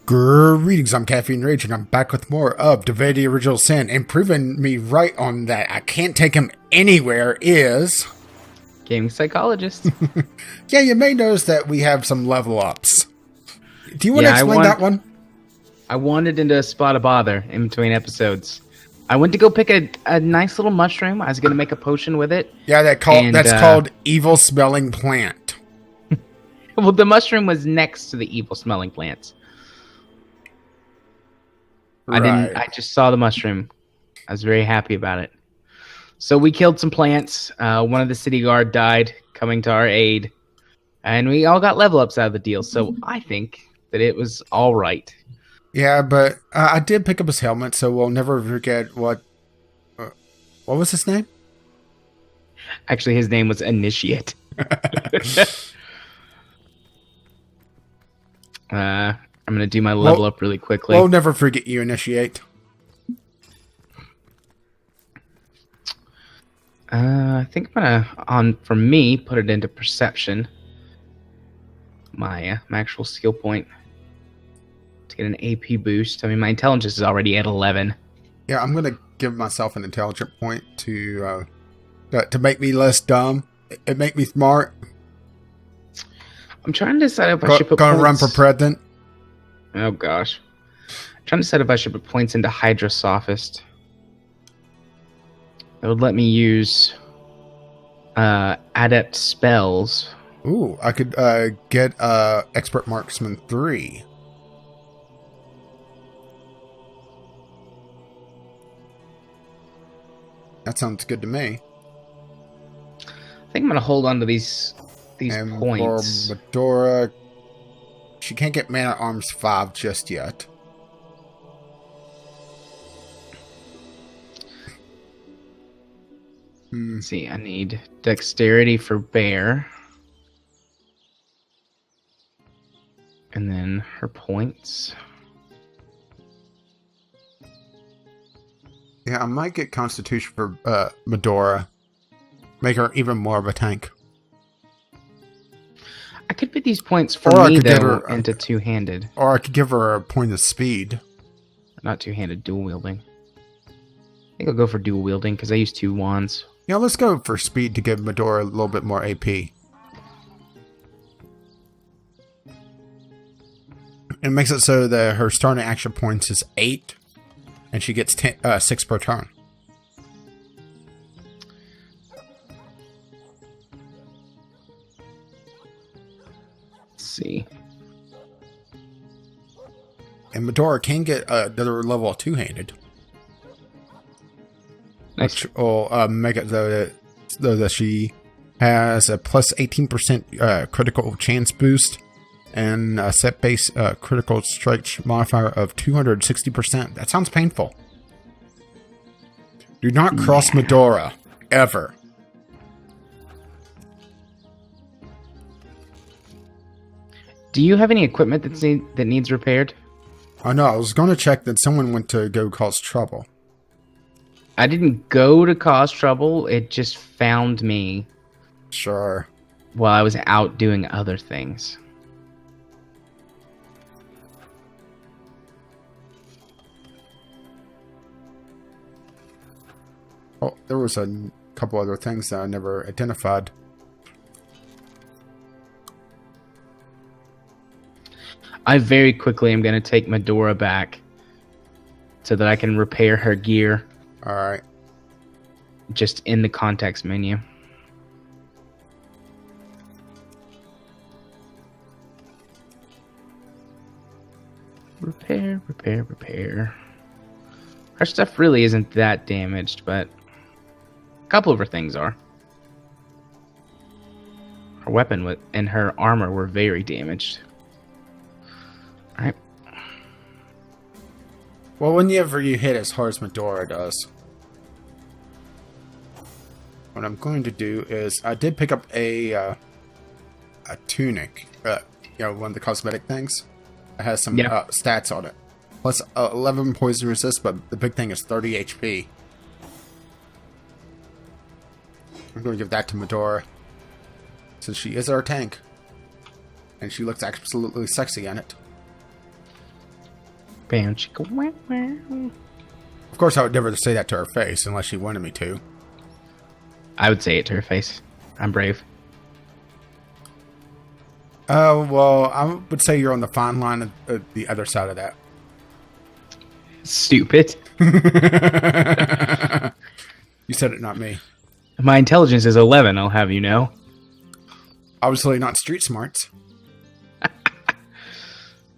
Greetings, I'm Caffeine Rage, and I'm back with more of Divinity Orginial Sin, and proving me right on that I can't take him anywhere is... Gaming Psychologist. Yeah, you may notice that we have some level ups. Do you want to explain that one? I wandered into a spot of bother in between episodes. I went to go pick a nice little mushroom. I was going to make a potion with it. Yeah, that's called evil smelling plant. Well, the mushroom was next to the evil smelling plants. Right. I just saw the mushroom. I was very happy about it. So we killed some plants. One of the city guard died, coming to our aid. And we all got level ups out of the deal. So I think that it was all right. Yeah, but I did pick up his helmet, so we'll never forget what was his name? Actually, his name was Initiate. I'm going to do my level up really quickly. We'll never forget you, Initiate. I think I'm going to, for me, put it into Perception. My actual skill point. To get an AP boost. I mean, my intelligence is already at 11. Yeah, I'm going to give myself an intelligent point to make me less dumb. It make me smart. I'm trying to decide if I should put Gonna points... run for president. Oh, gosh. I'm trying to decide if I should put points into Hydra Sophist. That would let me use Adept Spells. Ooh, I could get Expert Marksman 3. That sounds good to me. I think I'm going to hold on to these and points. For Medora, she can't get Man at Arms 5 just yet. Let's see, I need Dexterity for Bear. And then her points. Yeah, I might get Constitution for Medora. Make her even more of a tank. I could put these points for me, though, into two-handed. Or I could give her a point of speed. Not two-handed, dual-wielding. I think I'll go for dual-wielding, because I use 2 wands. Yeah, let's go for speed to give Medora a little bit more AP. It makes it so that her starting action points is 8. And she gets 6 per turn. Let's see. And Medora can get another level of two-handed. Nice. Which will make it though that she has a plus 18% critical chance boost. And a set base critical strike modifier of 260%. That sounds painful. Do not cross Medora. Ever. Do you have any equipment that needs repaired? Oh no, I was going to check that someone went to go cause trouble. I didn't go to cause trouble. It just found me. Sure. While I was out doing other things. Oh, there was a couple other things that I never identified. I very quickly am going to take Medora back so that I can repair her gear. Alright. Just in the context menu. Repair, repair, repair. Her stuff really isn't that damaged, but a couple of her things are. Her weapon and her armor were very damaged. Alright. Well, whenever you hit as hard as Medora does. What I'm going to do is, I did pick up a tunic. One of the cosmetic things. It has some stats on it. Plus 11 poison resist, but the big thing is 30 HP. I'm going to give that to Medora. Since she is our tank. And she looks absolutely sexy in it. Bam, chicka, wow, wow. Of course, I would never say that to her face unless she wanted me to. I would say it to her face. I'm brave. Well, I would say you're on the fine line of the other side of that. Stupid. You said it, not me. My intelligence is 11, I'll have you know. Obviously not street smarts.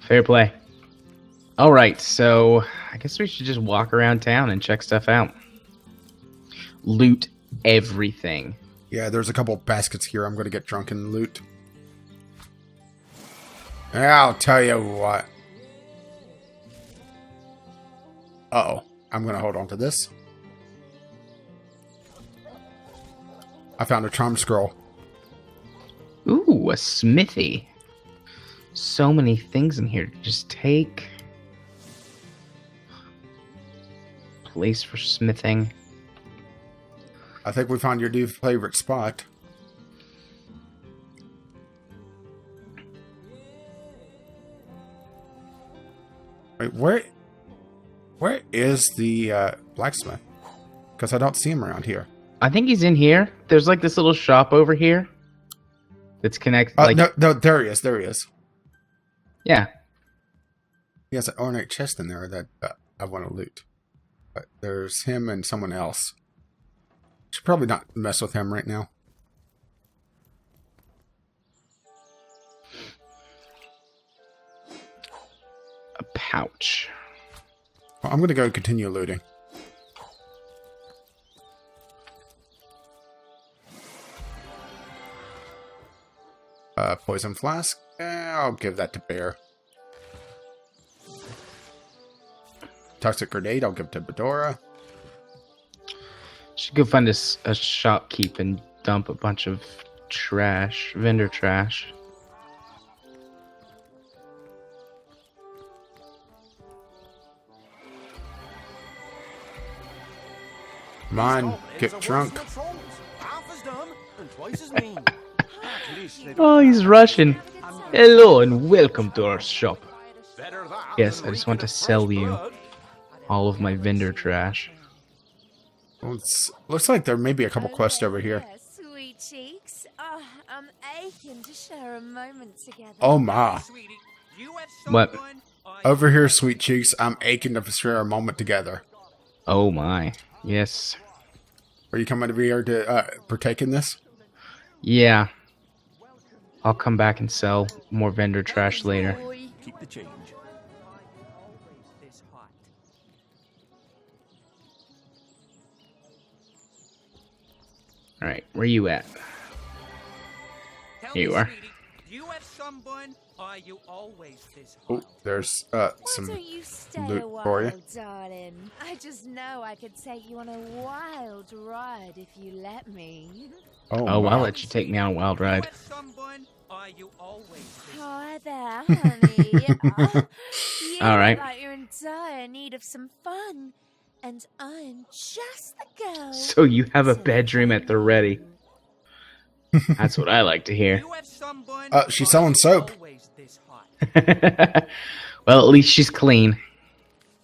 Fair play. Alright, so I guess we should just walk around town and check stuff out. Loot everything. Yeah, there's a couple baskets here. I'm going to get drunk and loot. Yeah, I'll tell you what. Uh-oh. I'm going to hold on to this. I found a charm scroll. Ooh, a smithy. So many things in here to just take. Place for smithing. I think we found your new favorite spot. Wait, where is the blacksmith? Because I don't see him around here. I think he's in here. There's like this little shop over here that's connected. No, there he is. There he is. Yeah. He has an ornate chest in there that I want to loot. But there's him and someone else. Should probably not mess with him right now. A pouch. Well, I'm going to go and continue looting. Poison flask. I'll give that to Bear. Toxic grenade. I'll give to Bedora. Should go find a shopkeep and dump a bunch of trash, vendor trash. Come on, get drunk. Oh, he's Russian. Hello and welcome to our shop. Yes, I just want to sell you all of my vendor trash. Well, looks like there may be a couple quests over here. Sweet cheeks. Oh, I'm aching to share a moment together. Oh my. What? Over here, sweet cheeks. I'm aching to share a moment together. Oh my. Yes. Are you coming over here to partake in this? Yeah. I'll come back and sell more vendor trash later. Keep the change. Alright, where you at? Here you are. You have someone, are you always this Oh, there's Why some don't you stay loot a while, for you. darling? I just know I could take you on a wild ride if you let me. Oh, Oh, I'll wow. let you take me on a wild ride. someone, are you always this Hi there, honey. You All right. look like you're in dire need of some fun, and I'm just the girl. So you have a to bedroom at the ready. That's what I like to hear. You have someone, She's selling soap. always this hot. Well, at least she's clean.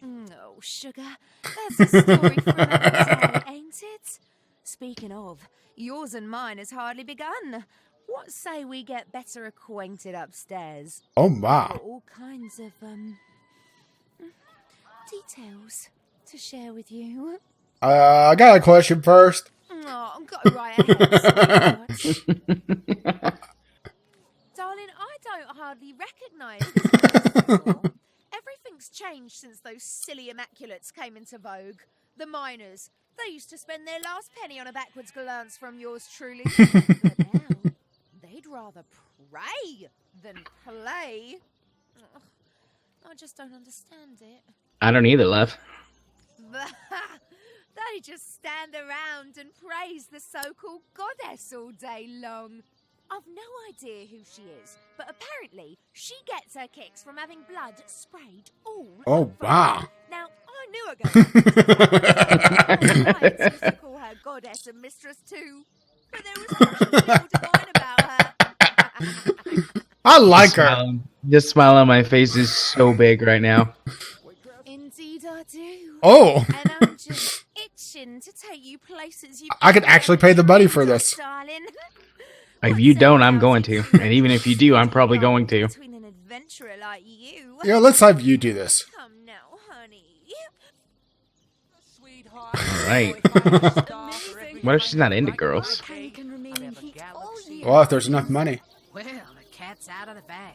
Oh, sugar, that's a story for another day, ain't it? Speaking of, yours and mine has hardly begun. What say we get better acquainted upstairs? Oh, wow. All kinds of, details to share with you. I got a question first. Oh, go right ahead, sweetheart. Darling, I don't hardly recognise this place anymore. Everything's changed since those silly immaculates came into vogue. The miners, they used to spend their last penny on a backwards glance from yours truly. But now, they'd rather pray than play. Ugh, I just don't understand it. I don't either, love. They just stand around and praise the so-called goddess all day long. I've no idea who she is, but apparently she gets her kicks from having blood sprayed all over her. Wow. Now, I knew a girl. I used to call her goddess and mistress too, but there was something real divine about her. I like her. This smile on my face is so big right now. I do. Oh! And I'm just itching to take you places you I could actually pay the money for this. darling. If you don't, I'm going to. And even if you do, I'm probably going to. Between an adventurer like you. You know, let's have you do this. Come now, honey. Sweetheart. Alright. What if she's not into girls? You can remain in heat all year. Well, if there's enough money. Well, the cat's out of the bag.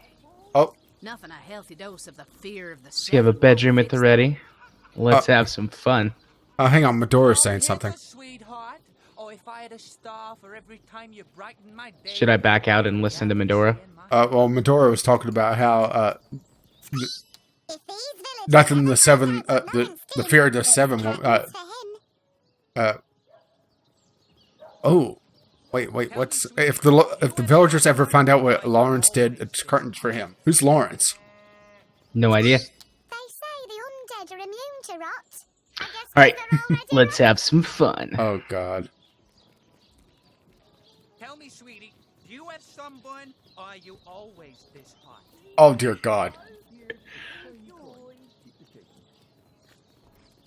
Oh, Nothing a healthy dose of the fear of the So you have a bedroom at the ready. Let's have some fun. hang on. Medora's saying something. Sweetheart. Oh, if I had a star for every time you brighten my day. Should I back out and listen to Medora? Well, Medora was talking about how nothing the seven, the fear of the seven. Oh, wait. What's if the villagers ever find out what Lawrence did? It's curtains for him. Who's Lawrence? No idea. They say the undead are immune to rot. I guess Alright, they're already let's have some fun. Oh God. Tell me, sweetie, do you have sunburn or are you always this hot? Oh dear God.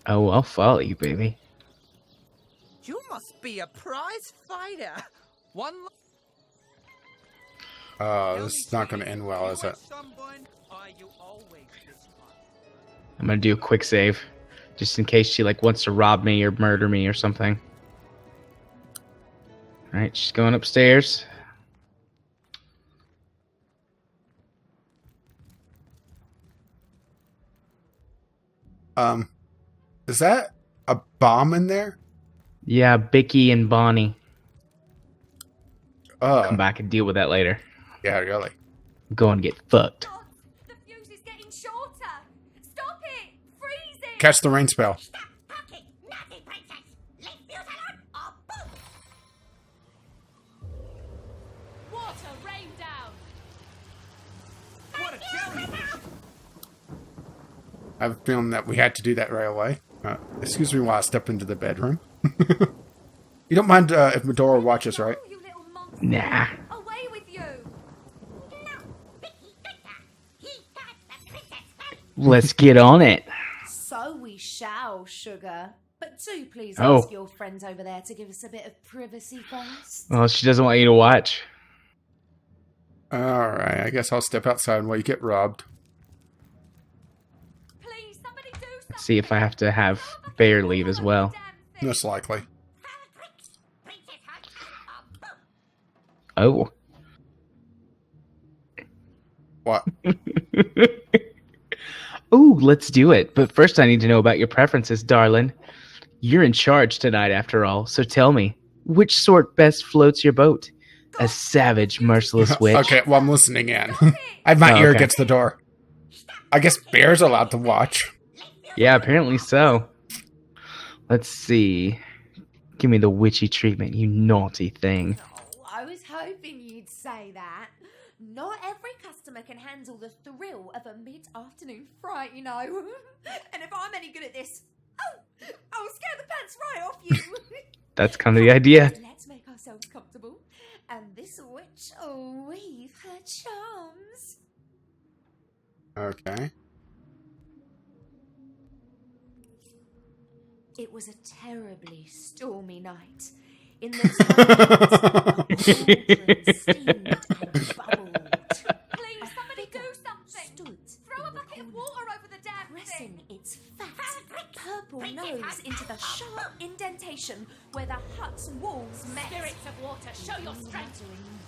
Oh, I'll follow you, baby. You must be a prize fighter. One. This is not going to end well, is it? Sunburn or are you always this hot? I'm gonna do a quick save. Just in case she, like, wants to rob me or murder me or something. Alright, she's going upstairs. Is that a bomb in there? Yeah, Bicky and Bonnie. Oh, Come back and deal with that later. yeah, really. Go and get fucked. God, the fuse is getting shorter. Stop it! Freeze it! Catch the rain spell. talking. Nothing, princess. Leave you alone or boom. Water rain down. What a jelly! I have a feeling that we had to do that right away. Excuse me while I step into the bedroom. You don't mind if Medora watches, right? Oh, you little monster. Nah. Away with you. No, Vicky Gutter. He got the princess first. Let's get on it. So we shall, sugar. But do please Oh. ask your friend over there to give us a bit of privacy first. Well, she doesn't want you to watch. Alright, I guess I'll step outside while you get robbed. Please, somebody do something. See if I have to have Bear leave as well. Damn thing. Most likely. Princess Hunt or boom. Oh. What? Ooh, let's do it. But first I need to know about your preferences, darling. You're in charge tonight, after all, so tell me, which sort best floats your boat? A savage, merciless witch? Okay, well, I'm listening in. I have my Oh, ear okay. against the door. I guess Bear's allowed to watch. Yeah, apparently so. Let's see. Give me the witchy treatment, you naughty thing. Oh, I was hoping you'd say that. Not every customer can handle the thrill of a mid-afternoon fright, you know. And if I'm any good at this, I'll scare the pants right off you. That's kind of the idea. Let's make ourselves comfortable. And this witch will weave her charms. Okay. It was a terribly stormy night. In the cauldron steamed and bubbled. Please, somebody do something. Stood Throw a in the bucket of corner, water over the damn pressing thing. its fat, purple nose into the sharp indentation where the hut's walls met. Spirits of water, show your strength.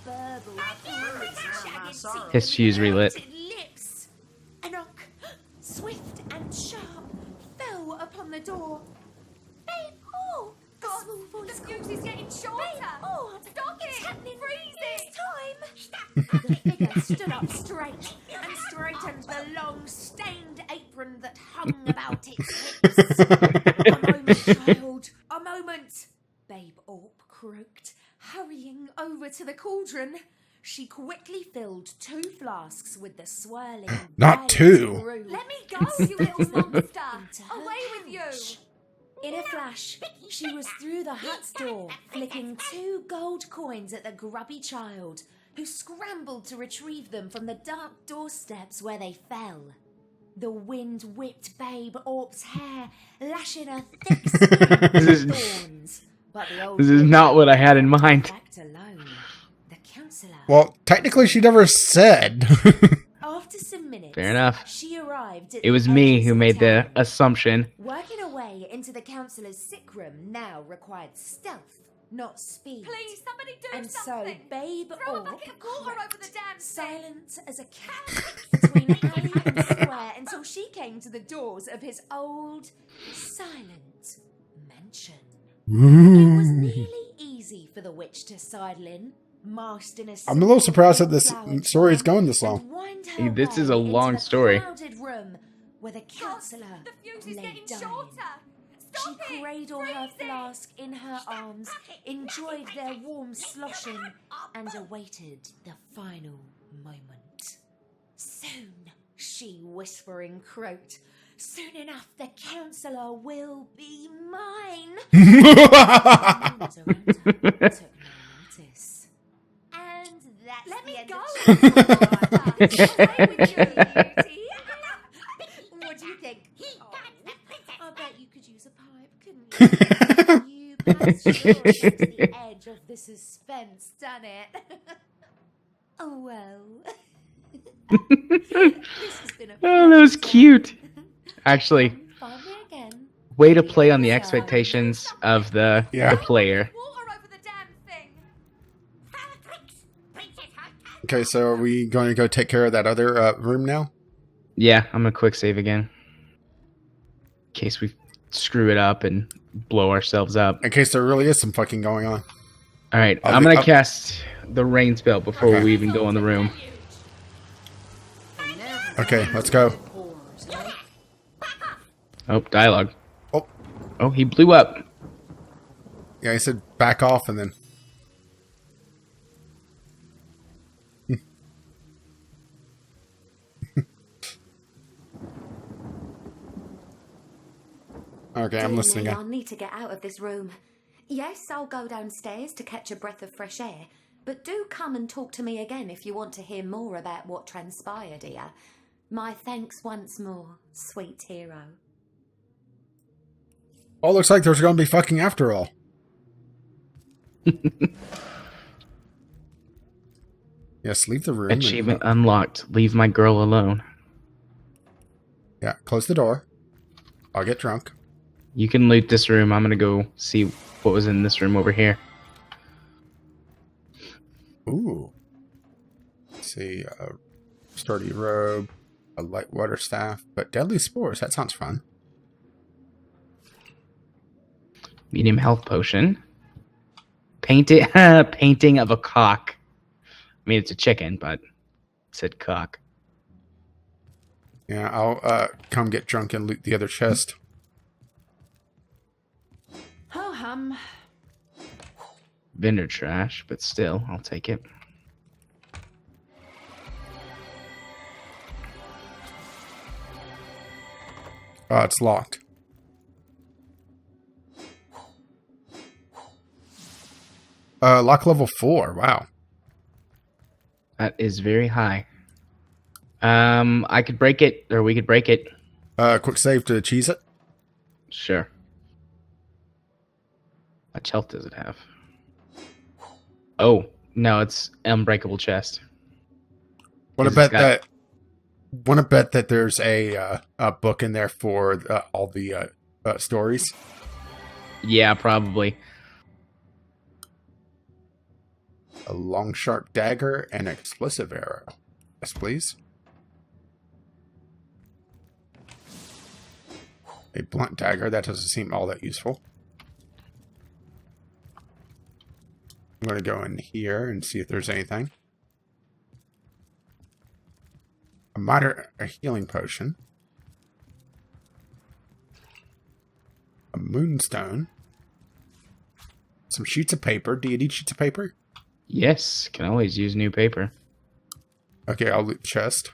Burble through its jagged teeth. His fuse relit. Melted lips. A knock, swift and sharp, fell upon the door. Babe, oh! The God, small voice the fuse called. is getting shorter. Babe, oh! Stop it! It's happening. Freeze it! It's time. The figure stood up straight and straightened the long, stained apron that hung about its hips. A moment, child. A moment. Babe Orp croaked, hurrying over to the cauldron. She quickly filled 2 flasks with the swirling. Not violet 2. brew. Let me go, you little monster! Into her Away with you! pouch. In a flash, she was through the hut's door, flicking 2 gold coins at the grubby child, who scrambled to retrieve them from the dark doorsteps where they fell. The wind whipped Babe Orp's hair, lashing her thick skin with thorns. But the old This is not what I had in mind. Backed alone. The counsellor. Well, technically, she never said. After some minutes, Fair enough. she arrived at It was the me entrance who of made the town. assumption. Working her way into the counsellor's sick room now required stealth, not speed. Please, somebody do And something. so Babe Throw a Orp bucket of water over the damn thing. silent as a cat between alley and square until she came to the doors of his old, silent mansion. It was nearly easy for the witch to sidle in, masked in a I'm a little surprised that this flowered story is gown, going this and long. wind her Hey, this is way a into long the story. crowded room where the counsellor The fuse is lay getting dying. shorter. Stop She it. cradled her Freeze it. flask in her arms, enjoyed their warm sloshing, and awaited the final moment. Soon, she whispering croaked, soon enough the counsellor will be mine. Those around her took no notice. And that's Let the me end go. of It's okay with you, Beauty. What do you think? He got the princess I back. bet you could use a pipe, couldn't you? You passed sure to the edge of the suspense, done it? Oh well. This has been a Oh, that was pleasure. cute. Actually, Find me again. way to play on the expectations of the player. Water over the damn thing. Politics. Princess Hunter. Okay, so are we going to go take care of that other room now? Yeah, I'm gonna quick save again. In case we screw it up and blow ourselves up. In case there really is some fucking going on. Alright, I'll I'm be- gonna I'll- cast the rain spell before Okay. we even go in the room. Okay, let's go. Oh, dialogue. Oh, Oh, he blew up. yeah, he said back off and then... Okay, I'm listening. I'll need to get out of this room. Yes, I'll go downstairs to catch a breath of fresh air, but do come and talk to me again if you want to hear more about what transpired here. My thanks once more, sweet hero. Oh, looks like there's going to be fucking after all. Yes, leave the room. and- Achievement unlocked. Leave my girl alone. Yeah, close the door. I'll get drunk. You can loot this room. I'm gonna go see what was in this room over here. Ooh. Let's see, sturdy robe, a light water staff, but deadly spores. That sounds fun. Medium health potion. Painting of a cock. I mean, it's a chicken, but it said cock. Yeah, I'll come get drunk and loot the other chest. Ho hum. Vendor trash, but still, I'll take it. Oh, it's locked. Lock level 4. Wow. That is very high. I could break it, or we could break it. Quick save to cheese it. Sure. How much health does it have? Oh, no, it's unbreakable chest. Want to It's bet that there's a book in there for all the stories. Yeah, probably. A long sharp dagger and an explosive arrow. Yes, please. A blunt dagger. That doesn't seem all that useful. I'm going to go in here and see if there's anything. A healing potion. A moonstone. Some sheets of paper. Do you need sheets of paper? Yes, can always use new paper. Okay, I'll loot the chest.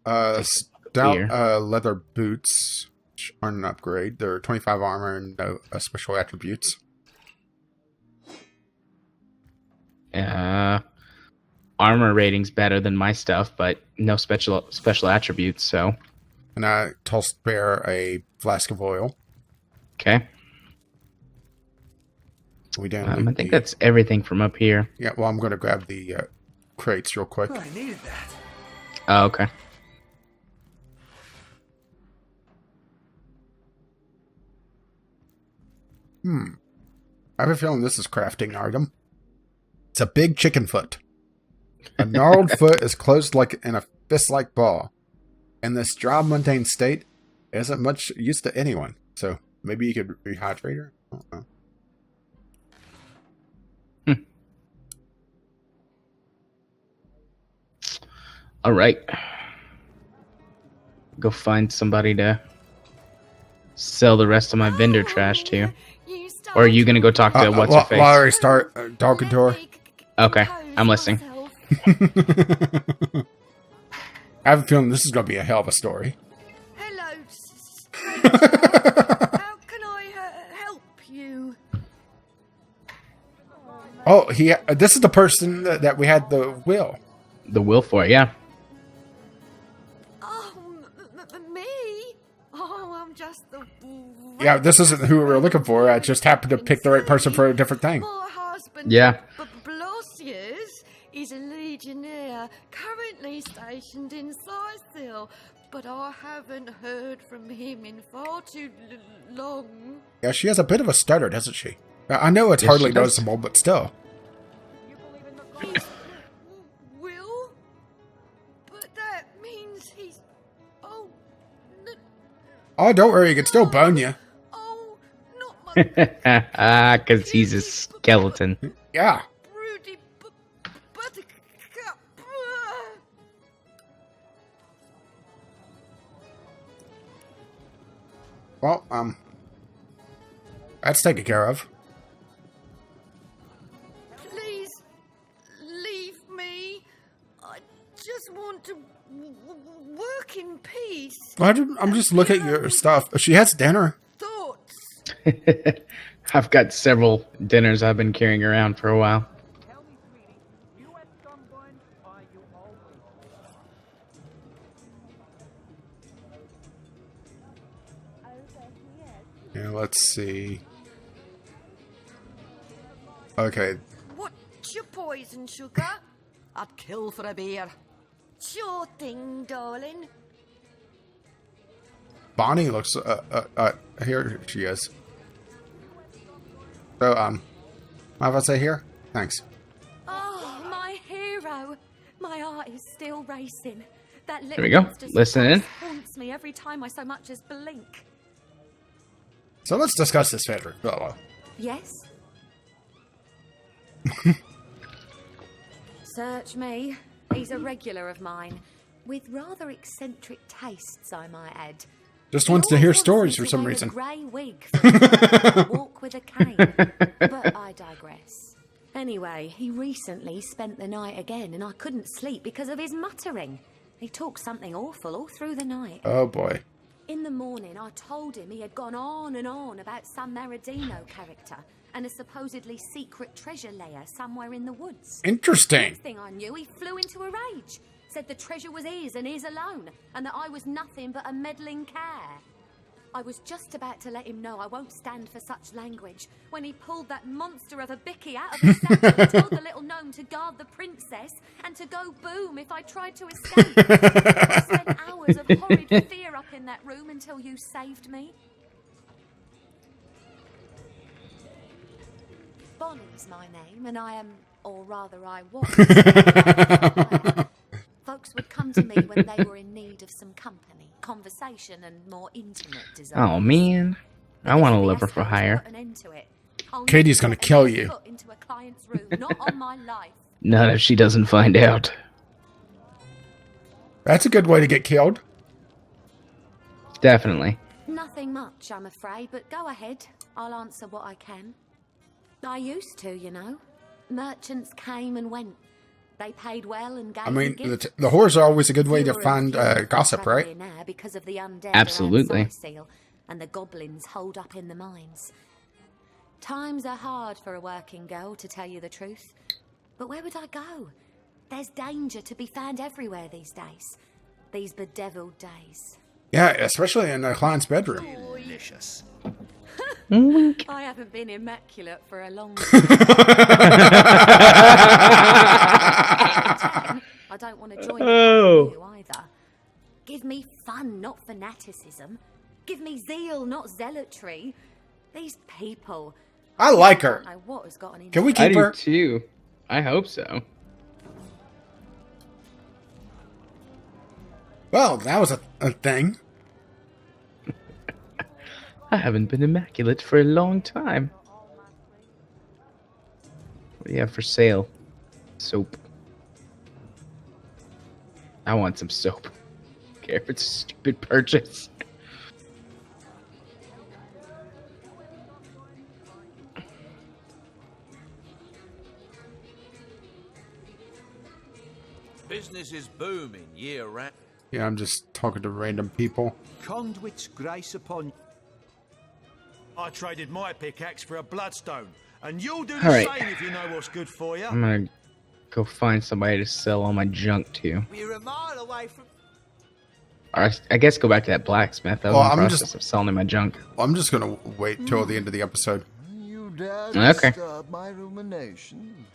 Stout Here. leather boots, which aren't an upgrade. They're 25 armor and no special attributes. armor rating's better than my stuff, but no special attributes. So, And I tossed Bear a flask of oil. okay. We didn't. I think that's everything from up here. Yeah. Well, I'm going to grab the crates real quick. I needed that. Oh, okay. I have a feeling this is crafting item. It's a big chicken foot. A gnarled foot is closed like in a fist-like ball. In this dry, mundane state, it isn't much use to anyone. So maybe you could rehydrate her? I don't know. All right. Go find somebody to sell the rest of my vendor trash to. Or are you going to go talk to what's her face? Larry, start talking to her. Okay, I'm listening. I have a feeling this is going to be a hell of a story. Hello, stranger. How can I help you? Oh, this is the person that we had the will. The will for it, yeah. Oh, me? Oh, I'm just the... Yeah, this isn't who we were looking for. I just happened to pick the right person for a different thing. My husband, Yeah. Blosius, is a legionnaire currently stationed in Sicil, but I haven't heard from him in far too long. Yeah, she has a bit of a stutter, doesn't she? I know it's Yes, hardly she does. noticeable, but still. Will? But that means he's... Oh, Oh, don't worry, he can still bone you. oh, not my Because he's a skeleton. Yeah. broody buttercup. Well, that's taken care of. Please leave me. I just want to work in peace. I'm just looking at your stuff. She has dinner. Thoughts. I've got several dinners I've been carrying around for a while. Tell me, sweetie, you at someone, or are you always? Yeah, let's see. Okay. What's your poison, sugar? I'd kill for a beer. Sure thing, darling. Bonnie looks, here she is. So, what if I say here? Thanks. Oh, my hero. My heart is still racing. That little There we go. monster's Listen in. face haunts me every time I so much as blink. So let's discuss this Frederick fellow. Yes? Search me. He's a regular of mine. With rather eccentric tastes, I might add. Just He wants to always hear wants stories me for to some wear reason. A grey wig for a walk with a cane. But I digress. Anyway, he recently spent the night again, and I couldn't sleep because of his muttering. He talked something awful all through the night. Oh boy. In the morning, I told him he had gone on and on about some Maradino character and a supposedly secret treasure lair somewhere in the woods. Interesting. Next thing I knew, he flew into a rage. Said the treasure was his and his alone, and that I was nothing but a meddling care. I was just about to let him know I won't stand for such language when he pulled that monster of a bicky out of his sack and told the little gnome to guard the princess and to go boom if I tried to escape. I spent hours of horrid fear up in that room until you saved me. Bonnie's my name, and I am, or rather I was. Folks would come to me when they were in need of some company, conversation, and more intimate desires. Oh, man. I want a liver for hire. Katie's gonna kill you. Into a client's room, not on my life. Not if she doesn't find out. That's a good way to get killed. Definitely. Nothing much, I'm afraid, but go ahead. I'll answer what I can. I used to, you know. Merchants came and went. They paid well and gave I mean, gifts. the whores are always a good way to Fewer find and fewer gossip, travel right? here now because of the undead Absolutely. around Sicil and the goblins holed up in the mines. Times are hard for a working girl, to tell you the truth. But where would I go? There's danger to be found everywhere these days. These bedeviled days. Yeah, especially in a client's bedroom. Delicious. I haven't been immaculate for a long time. I don't want to join you either. Give me fun, not fanaticism. Give me zeal, not zealotry. These people. I like her. I don't know what has gotten into Can we I keep do her? too. I hope so. Well, that was a thing. I haven't been immaculate for a long time. What do you have for sale? Soap. I want some soap. Don't care if it's a stupid purchase. Business is booming year round. Yeah, I'm just talking to random people. Conduit's grace upon. I traded my pickaxe for a bloodstone, and you'll do the All right. same if you know what's good for you. I'm gonna go find somebody to sell all my junk to. We're a mile away from. Or I guess go back to that blacksmith. I was Well, in the I'm process just- of selling him my junk. Well, I'm just gonna wait till the end of the episode. You dare Okay. disturb my rumination?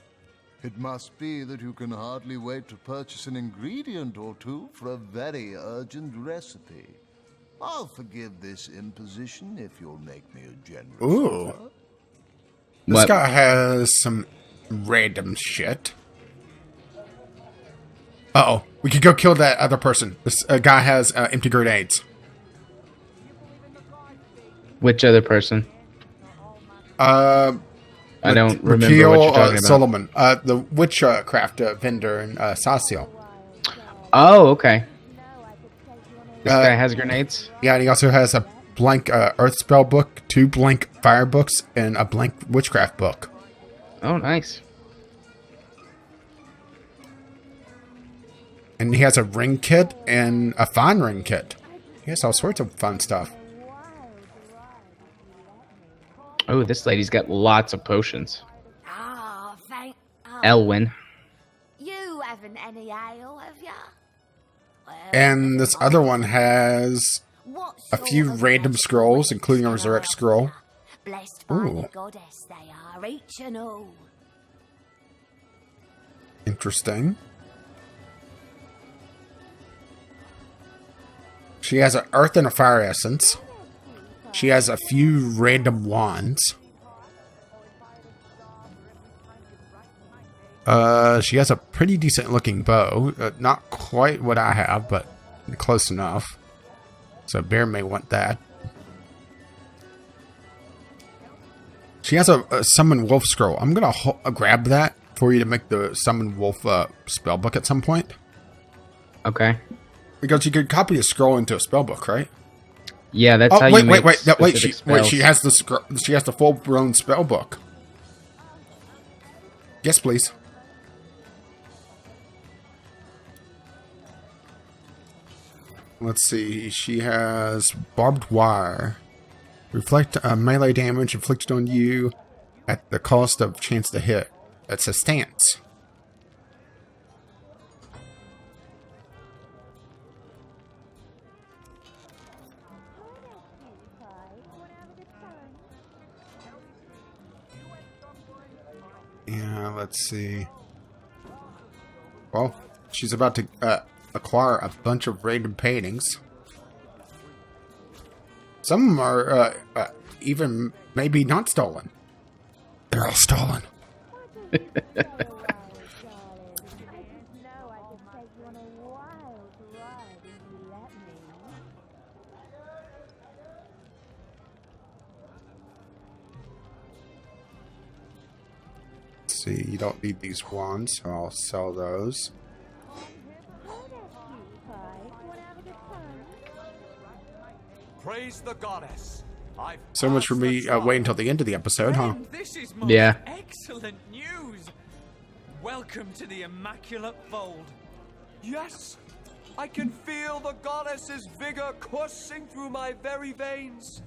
It must be that you can hardly wait to purchase an ingredient or two for a very urgent recipe. I'll forgive this imposition if you'll make me a generous Ooh. offer. This What? guy has some random shit. Uh-oh. We could go kill that other person. This guy has empty grenades. Which other person? I don't remember Raquel, what you're talking about. Solomon, the witchcraft vendor in Sassio. Oh, okay. This guy has grenades? Yeah, and he also has a blank earth spell book, 2 blank fire books, and a blank witchcraft book. Oh, nice. And he has a ring kit and a fine ring kit. He has all sorts of fun stuff. Oh, this lady's got lots of potions. Ah, thank. Elwyn. You haven't any ale, have ya? Well, And this other one has what a sort few of random blessed scrolls, boys including a can I resurrect have scroll. ya? Blessed by Ooh. the goddess they are, each and all. Interesting. She has an earth and a fire essence. She has a few random wands. She has a pretty decent looking bow. Not quite what I have, but close enough. So Bear may want that. She has a summon wolf scroll. I'm gonna grab that for you to make the summon wolf spellbook at some point. Okay. Because you could copy a scroll into a spellbook, right? Yeah, that's Oh, how wait, you wait, make wait, wait! specific She spells. has the she has the full-blown spellbook. Yes, please. Let's see. She has barbed wire. Reflect melee damage inflicted on you at the cost of chance to hit. It's a stance. Yeah, let's see. Well, she's about to acquire a bunch of random paintings. Some of them are even maybe not stolen. They're all stolen. Let's see, you don't need these wands, so I'll sell those. Praise the goddess. So much for me waiting until the end of the episode, huh? This is most Yeah. excellent news. Welcome to the Immaculate Fold. Yes, I can feel the goddess's vigor coursing through my very veins.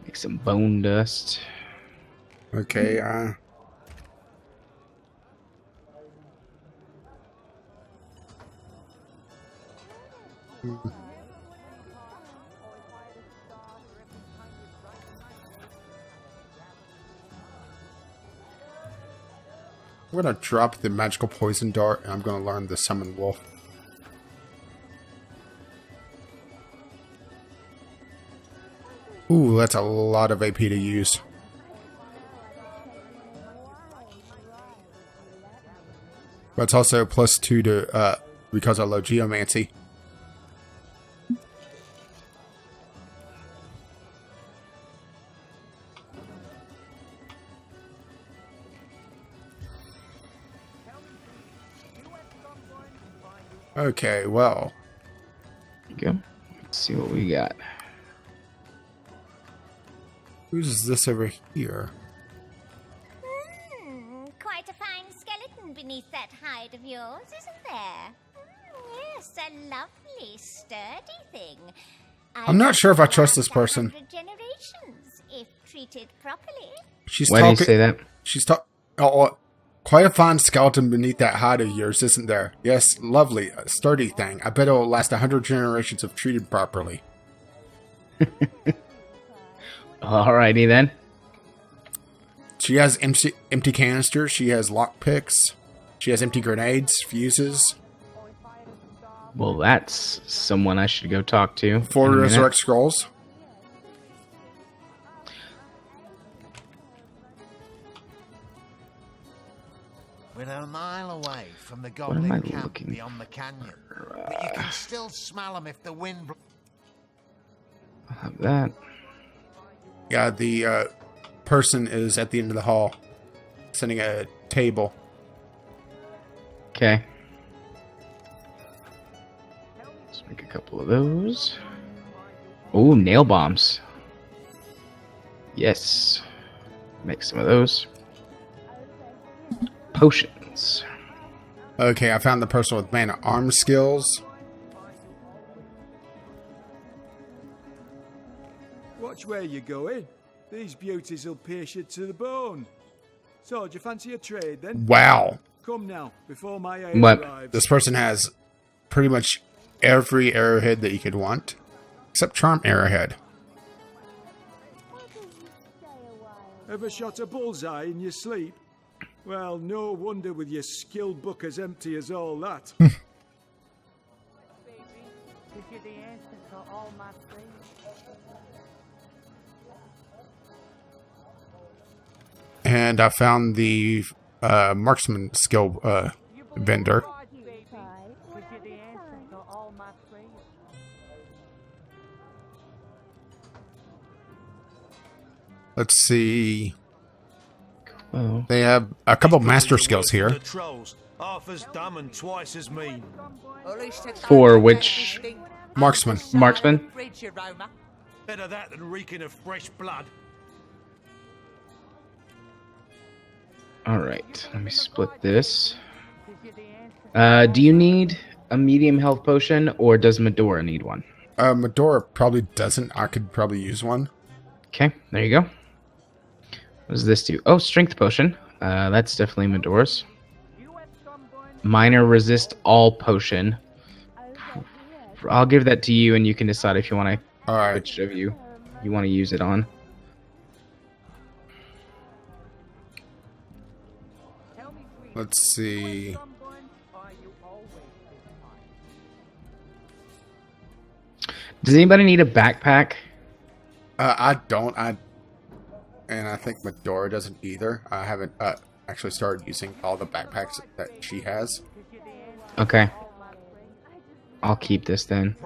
Make some bone dust. Okay, I'm gonna drop the magical poison dart and I'm gonna learn the summon wolf. Ooh, that's a lot of AP to use. But it's also +2 to, because I love Geomancy. Okay, well. There you go. Let's see what we got. Who's this over here? Quite a fine skeleton beneath that hide of yours, isn't there? Yes, a lovely, sturdy thing. I'm not sure if I trust this person. Generations, if treated properly. She's Why do you say that? She's talking. Oh, quite a fine skeleton beneath that hide of yours, isn't there? Yes, lovely, a sturdy thing. I bet it'll last 100 generations if treated properly. Alrighty then. She has empty canisters. She has lockpicks. She has empty grenades, fuses. Well, that's someone I should go talk to. 4 resurrect scrolls. We're a mile away from the What am I goblin camp looking beyond the canyon, but you can still smell them if the wind. I'll have that. Yeah, the person is at the end of the hall, sitting at a table. Okay. Let's make a couple of those. Oh, nail bombs. Yes. Make some of those. Potions. Okay, I found the person with man-at-arms skills. Watch where you're going. These beauties will pierce you to the bone. So, do you fancy a trade then? Wow. Come now, before my aid What? arrives. This person has pretty much every arrowhead that you could want, except charm arrowhead. Ever shot a bullseye in your sleep? Well, no wonder with your skill book as empty as all that. And I found the marksman skill vendor. Let's see. Oh. They have a couple master skills here. The trolls, half as dumb and twice as mean. For which Marksman. marksman? Better that than reeking of fresh blood. Alright, let me split this. Do you need a medium health potion, or does Medora need one? Medora probably doesn't. I could probably use one. Okay, there you go. What does this do? Oh, strength potion. That's definitely Medora's. Minor resist all potion. I'll give that to you, and you can decide if you want to. All right. Which of you want to use it on. Let's see. Does anybody need a backpack? I don't. And I think Medora doesn't either. I haven't actually started using all the backpacks that she has. Okay. I'll keep this then.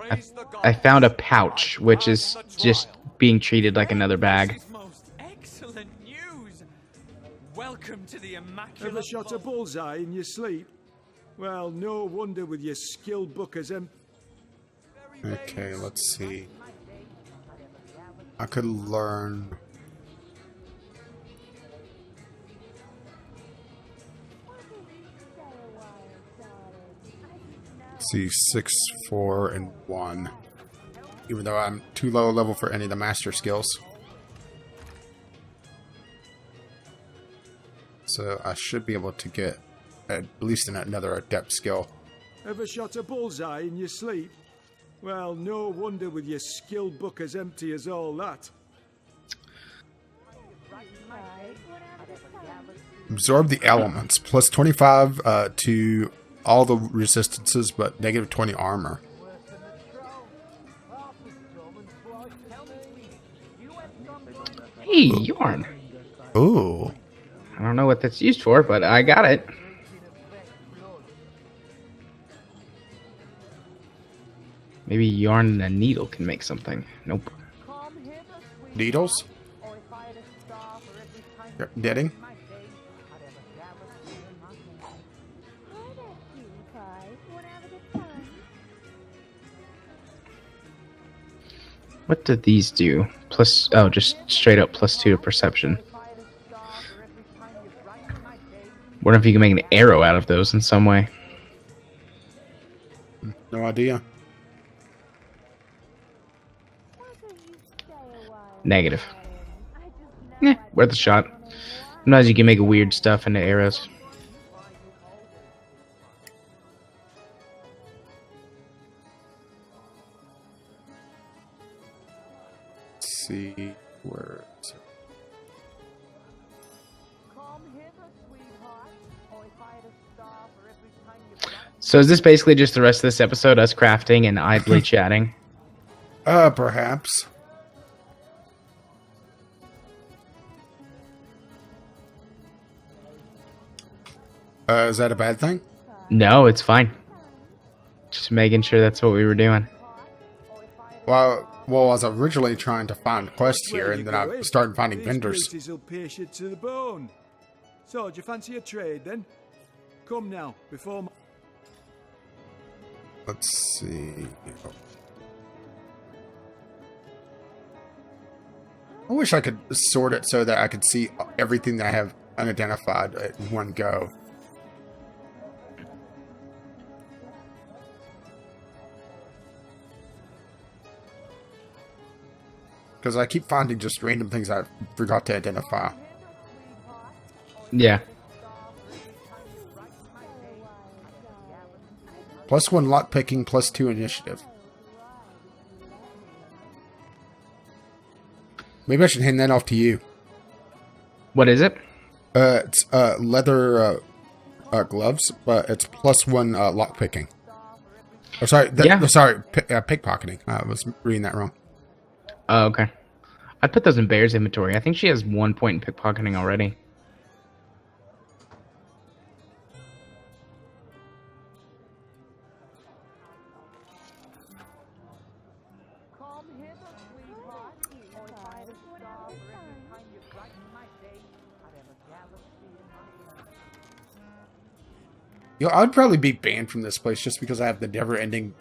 I found a pouch, which is just being treated like another bag. Most excellent news. Welcome to the immaculate. Ever shot a bullseye in your sleep? Well, no wonder with your skill book as empty. Okay, let's see. I could learn. Let's see, 6, 4, and 1. Even though I'm too low level for any of the master skills. So I should be able to get at least another adept skill. Ever shot a bullseye in your sleep? Well, no wonder with your skill book as empty as all that. Absorb the elements. Plus 25 to all the resistances, but negative 20 armor. Hey, yarn. Ooh. I don't know what that's used for, but I got it. Maybe yarn and a needle can make something. Nope. Needles? Yep, knitting? What did these do? Plus, oh, just straight up +2 to perception. Wonder if you can make an arrow out of those in some way. No idea. Negative. Worth a shot. Sometimes you can make weird stuff into arrows. Let's see where. So is this basically just the rest of this episode, us crafting and idly chatting? Perhaps. Is that a bad thing? No, it's fine. Just making sure that's what we were doing. Well, I was originally trying to find quests here, and then I started finding vendors. To the bone. So, do you fancy a trade then? Come now, before. Let's see. I wish I could sort it so that I could see everything that I have unidentified at one go. Because I keep finding just random things I forgot to identify. Yeah. +1 lockpicking, +2 initiative. Maybe I should hand that off to you. What is it? It's leather gloves, but it's +1 lockpicking. Oh, sorry. Sorry, pickpocketing. I was reading that wrong. Oh, okay. I'd put those in Bear's inventory. I think she has 1 point in pickpocketing already. You know, I'd probably be banned from this place just because I have the never-ending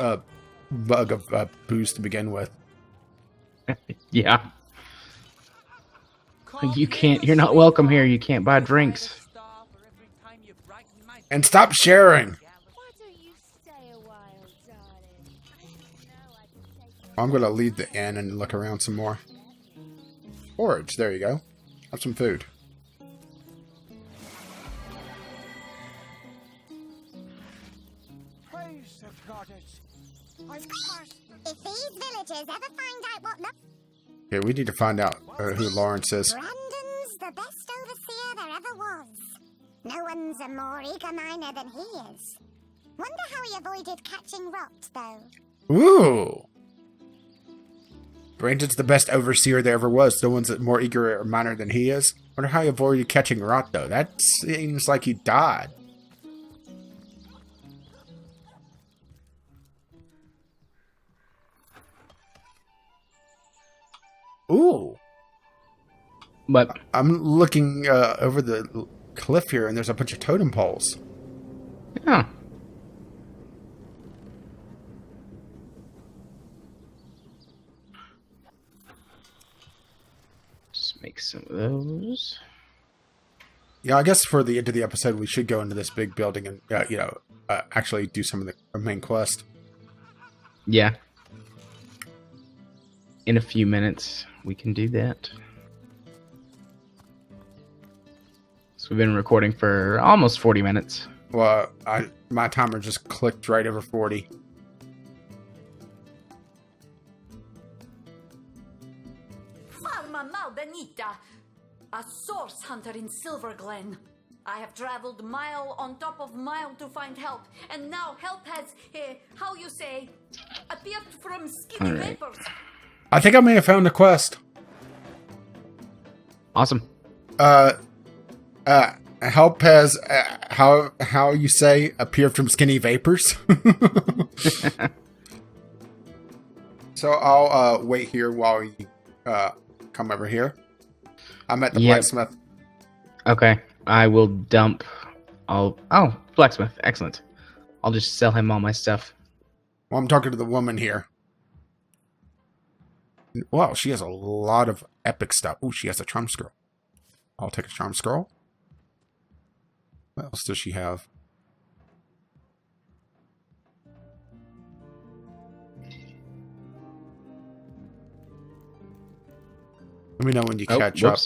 bug of booze to begin with. Yeah. You can't. You're not welcome here. You can't buy drinks. And stop sharing. I'm gonna leave the inn and look around some more. Forage. There you go. Have some food. If these villagers ever find out what Okay, we need to find out who Lawrence is. Brandon's the best overseer there ever was. No one's a more eager miner than he is. Wonder how he avoided catching rot, though. Ooh! Brandon's the best overseer there ever was. No one's more eager or miner than he is. Wonder how he avoided catching rot, though. That seems like he died. Ooh. But I'm looking over the cliff here, and there's a bunch of totem poles. Yeah. Just make some of those. Yeah, I guess for the end of the episode, we should go into this big building and, actually do some of the main quest. Yeah. In a few minutes, we can do that. So we've been recording for almost 40 minutes. Well, my timer just clicked right over 40. Farma Malbenita, a source hunter in Silver Glen. I have traveled mile on top of mile to find help, and now help has, how you say, appeared from skinny vapors. I think I may have found the quest. Awesome. Help has, how you say, appeared from skinny vapors. So I'll wait here while you come over here. I'm at the blacksmith. Okay. I will dump all... Oh, blacksmith. Excellent. I'll just sell him all my stuff. Well, I'm talking to the woman here. Wow, she has a lot of epic stuff. Oh, she has a charm scroll. I'll take a charm scroll. What else does she have? Let me know when you catch up.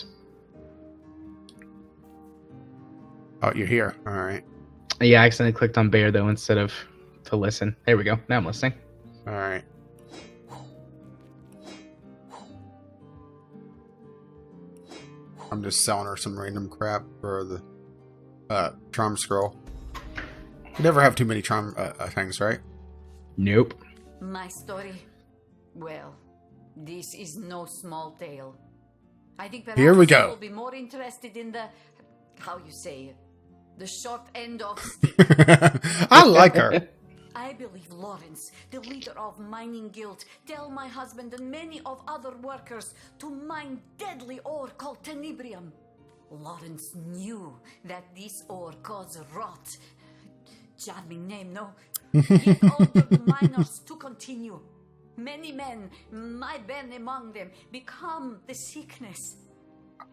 Oh, you're here. All right. Yeah, I accidentally clicked on bear, though, instead of to listen. There we go. Now I'm listening. All right. I'm just selling her some random crap for the charm scroll. You never have too many charm things, right? Nope. My story? Well, this is no small tale. I think perhaps here we you go. will be more interested in the, how you say, the short end of... I like her. I believe Lawrence, the leader of Mining Guild, tell my husband and many of other workers to mine deadly ore called tenebrium. Lawrence knew that this ore caused rot. Charming name, no? He ordered the miners to continue. Many men, my Ben among them, become the sickness.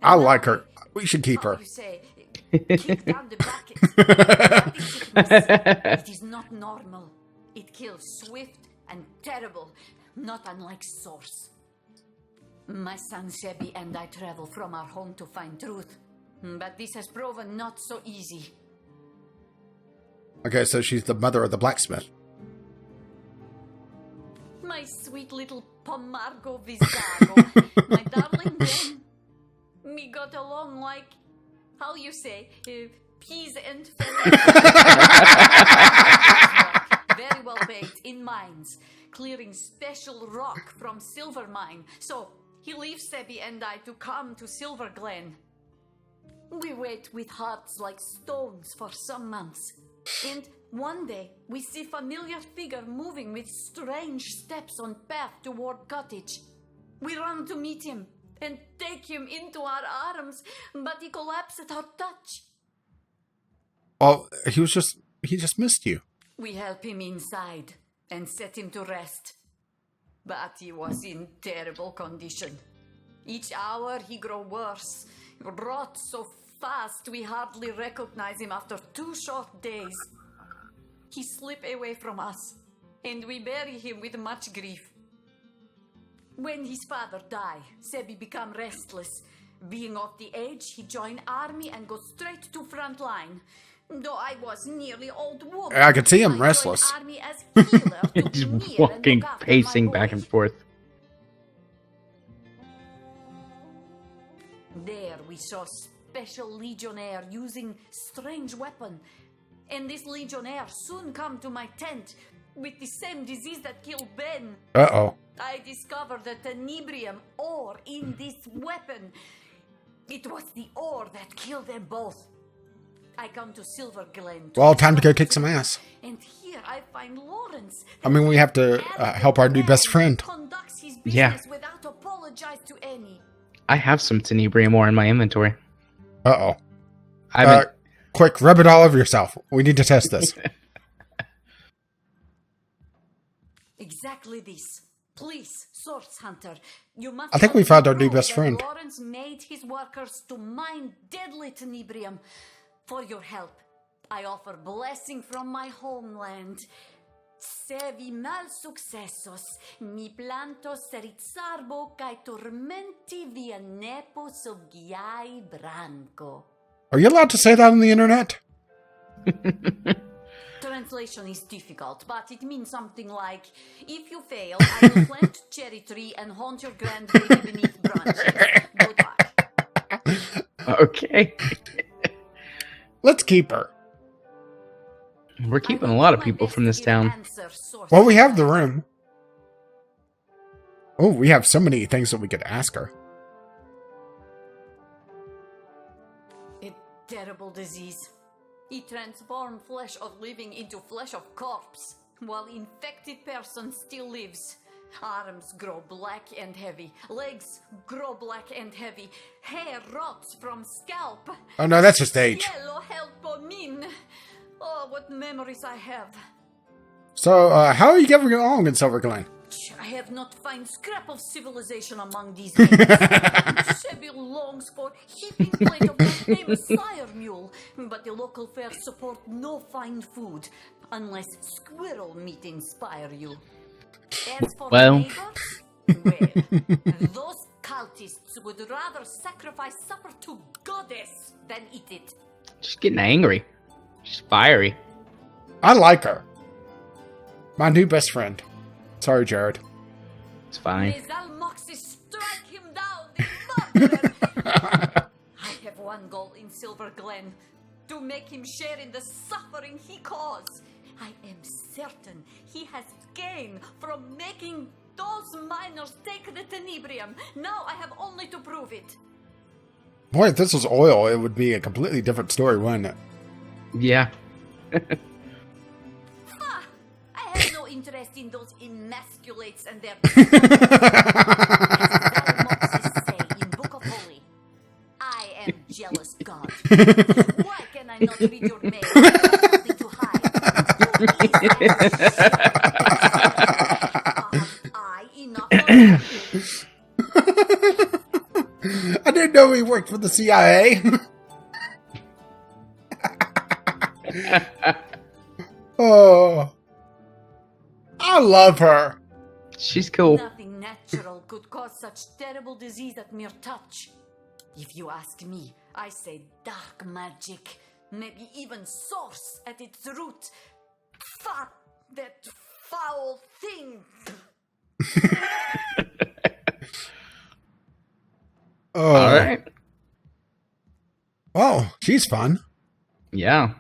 I like her. We should keep her. You say, kick down the bucket. It is not normal. It kills swift and terrible, not unlike Source. My son Sebi and I travel from our home to find truth, but this has proven not so easy. Okay, so she's the mother of the blacksmith. My sweet little Pomargo Vizago, my darling Ben. We got along like, how you say, peas and very well baked in mines, clearing special rock from Silver Mine. So he leaves Sebi and I to come to Silver Glen. We wait with hearts like stones for some months. And one day we see familiar figure moving with strange steps on path toward cottage. We run to meet him and take him into our arms, but he collapsed at our touch. Well, he just missed you. We help him inside and set him to rest. But he was in terrible condition. Each hour he grew worse, rot so fast we hardly recognize him after 2 short days. He slipped away from us, and we bury him with much grief. When his father died, Sebi became restless. Being of the age, he joined army and go straight to front line. Though I was nearly old woman, I could see him restless. Army as healer to He's be near walking, and look after pacing my back boys. and forth. There we saw special legionnaire using strange weapon. And this legionnaire soon come to my tent with the same disease that killed Ben. Uh-oh. I discovered the tenebrium ore in this weapon. It was the ore that killed them both. I come to Silver Glen. Well, time to go kick some ass. And here I find Lawrence. I mean, we have to help our new best friend. Conducts his business Yeah. without apologize to any. I have some tenebrium ore in my inventory. Uh-oh. I mean, Quick, rub it all over yourself. We need to test this. Exactly this. Please, Source Hunter, you must. I think we found our new best friend. Lawrence made his workers to mine deadly tenebrium. For your help, I offer blessing from my homeland. Se vi mal successos, mi planto serizzarbo kai tormenti via nepo sovgiai branco. Are you allowed to say that on the internet? Translation is difficult, but it means something like, if you fail, I will plant cherry tree and haunt your grandbaby beneath branches. Good luck. Okay. Let's keep her. We're keeping a lot of people from this town. Well, we have the room. Oh, we have so many things that we could ask her. A terrible disease. It transforms flesh of living into flesh of corpse, while infected person still lives. Arms grow black and heavy, legs grow black and heavy, hair rots from scalp. Oh no, that's just age. Cielo help me. Oh, what memories I have. So, how are you getting along in Silver Glen? I have not found scrap of civilization among these men. Chevy longs for heaping plate of my famous sire mule, but the local fair support no fine food, unless squirrel meat inspire you. As for neighbors, well, those cultists would rather sacrifice supper to goddess than eat it. She's getting angry. She's fiery. I like her. My new best friend. Sorry, Jared. It's fine. May Zalmoxis strike him down, the murderer! I have one goal in Silver Glen, to make him share in the suffering he caused. I am certain he has gained from making those miners take the tenebrium. Now I have only to prove it. Boy, if this was oil, it would be a completely different story, wouldn't it? Yeah. I have no interest in those emasculates and their... say in Book of Holy, I am jealous God. Why can I not read your mail? Nothing to hide. I enough I didn't know he worked for the CIA. Oh, I love her. She's cool. Nothing natural could cause such terrible disease at mere touch. If you ask me, I say dark magic, maybe even source at its root. That foul thing. Oh. All right. Oh, she's fun. Yeah.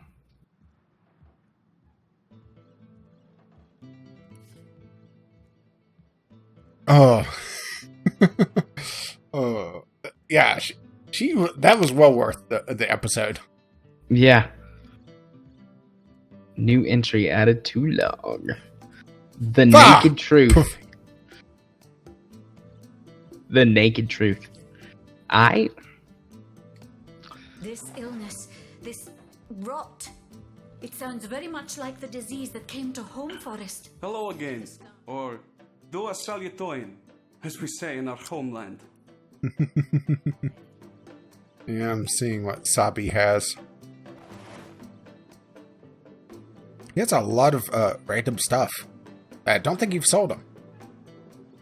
Oh. Oh. Yeah, she that was well worth the episode. Yeah. New entry added to log. The naked truth. Poof. The naked truth. This illness, this rot, it sounds very much like the disease that came to Home Forest. Hello again, or Dua Salutoin, as we say in our homeland. Yeah, I'm seeing what Sabi has. He has a lot of random stuff. I don't think you've sold him.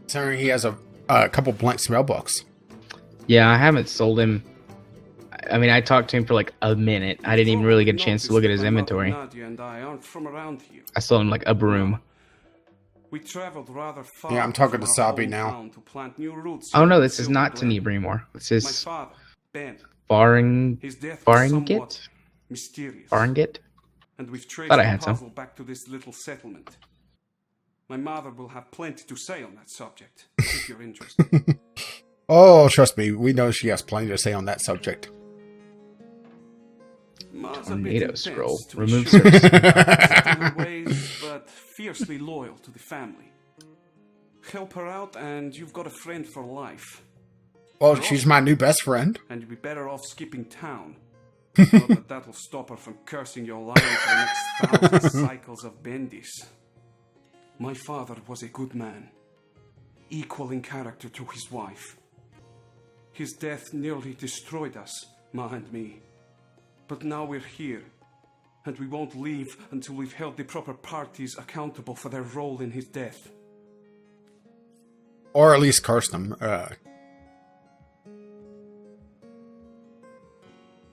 Considering he has a couple blank spell books. Yeah, I haven't sold him. I mean, I talked to him for like a minute. I didn't even really get a chance to look at his inventory. Nadia and I aren't from around here. I sold him like a broom. We traveled rather far. Yeah, I'm talking to from Sabi our now. hometown to plant new roots Oh no, in this is not Silver Glen. Tenebri anymore. This My is father, Ben. His death was Faringit? somewhat mysterious. Faringit? And we've traced Thought I the had some. puzzle back to this little settlement. My mother will have plenty to say on that subject, if you're interested. Oh, trust me, we know she has plenty to say on that subject. Ma's a bit Tornado intense, scroll. to be Remove sure. service. Set in her ways, but fiercely loyal to the family. Help her out, and you've got a friend for life. Well, she's my new best friend. And you'd be better off skipping town. Not that that'll stop her from cursing your line for the next 1,000 cycles of Bendis. My father was a good man, equal in character to his wife. His death nearly destroyed us, Ma and me. But now we're here, and we won't leave until we've held the proper parties accountable for their role in his death. Or at least curse them.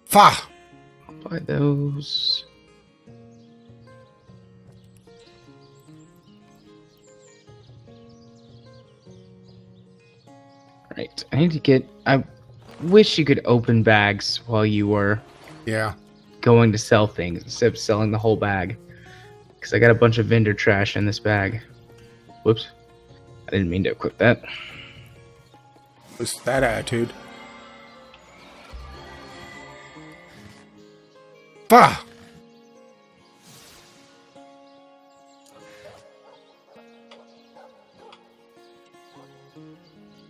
Fa! Buy those. Right. I need to get... I wish you could open bags while you were going to sell things instead of selling the whole bag. Because I got a bunch of vendor trash in this bag. Whoops. I didn't mean to equip that. What's that attitude? Bah!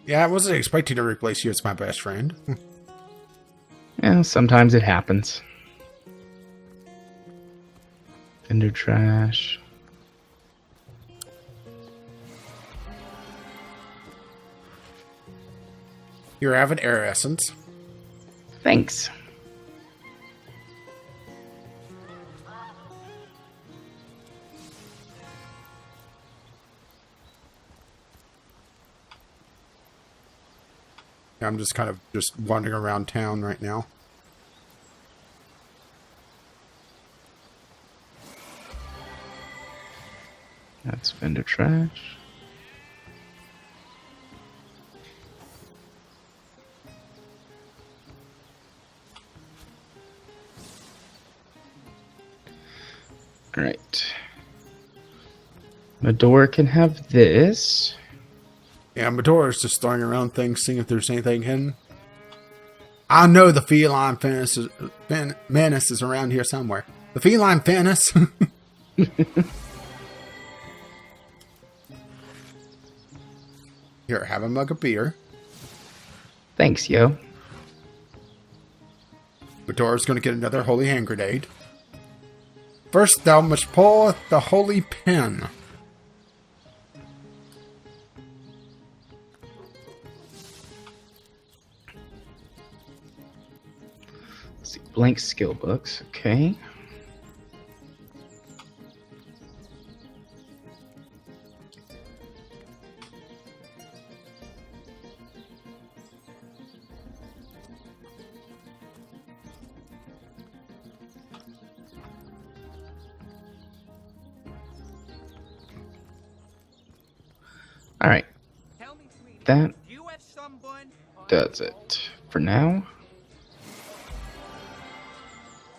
Yeah, I wasn't expecting to replace you as my best friend. Yeah, sometimes it happens. Vendor trash. Here, have an air essence. Thanks. I'm just kind of just wandering around town right now. That's vendor trash. All right. Medora can have this. Yeah, Medora's just throwing around things, seeing if there's anything hidden. I know the feline menace is around here somewhere. The feline menace. Here, have a mug of beer. Thanks, yo. Medora's going to get another holy hand grenade. First, thou must pull the holy pen. Let's see, blank skill books. Okay. All right. That does it for now.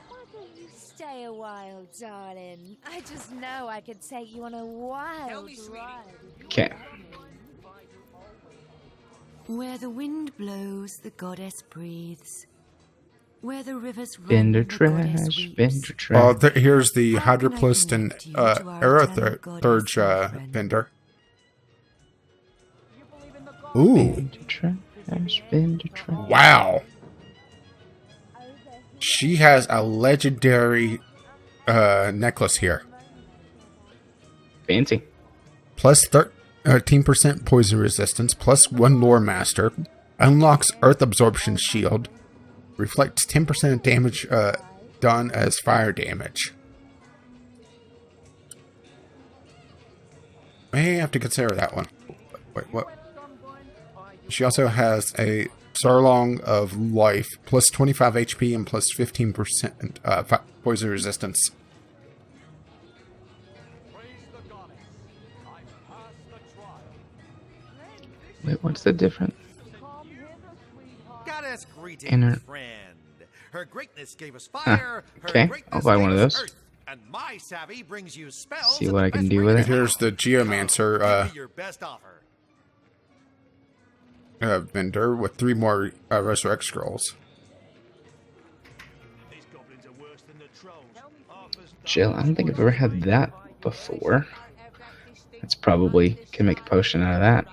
Why don't you stay a while, darling? I just know I could take you on a wild ride. Okay. Where the wind blows, the goddess breathes. Where the rivers run, Vendor the goddess trash. weeps. Vendor trash. Oh, here's the Hydroplist and Aerothurge vendor. Ooh. Vendor trash. Vendor trash. Wow. She has a legendary necklace here. Fancy. Plus 13% poison resistance, plus 1 lore master. Unlocks earth absorption shield. Reflects 10% damage done as fire damage. May have to consider that one. Wait, what? She also has a Sarlong of Life, plus 25 HP and plus 15% poison resistance. Wait, what's the difference? Goddess greeting, Inner. friend. Her greatness gave us fire. Okay, I'll buy one of those. Earth, and my savvy brings you spells. See what I can do with it. Here's the Geomancer Give me your best offer. vendor with 3 more Resurrect Scrolls. Jill, I don't think I've ever had that before. That's probably can make a potion out of that.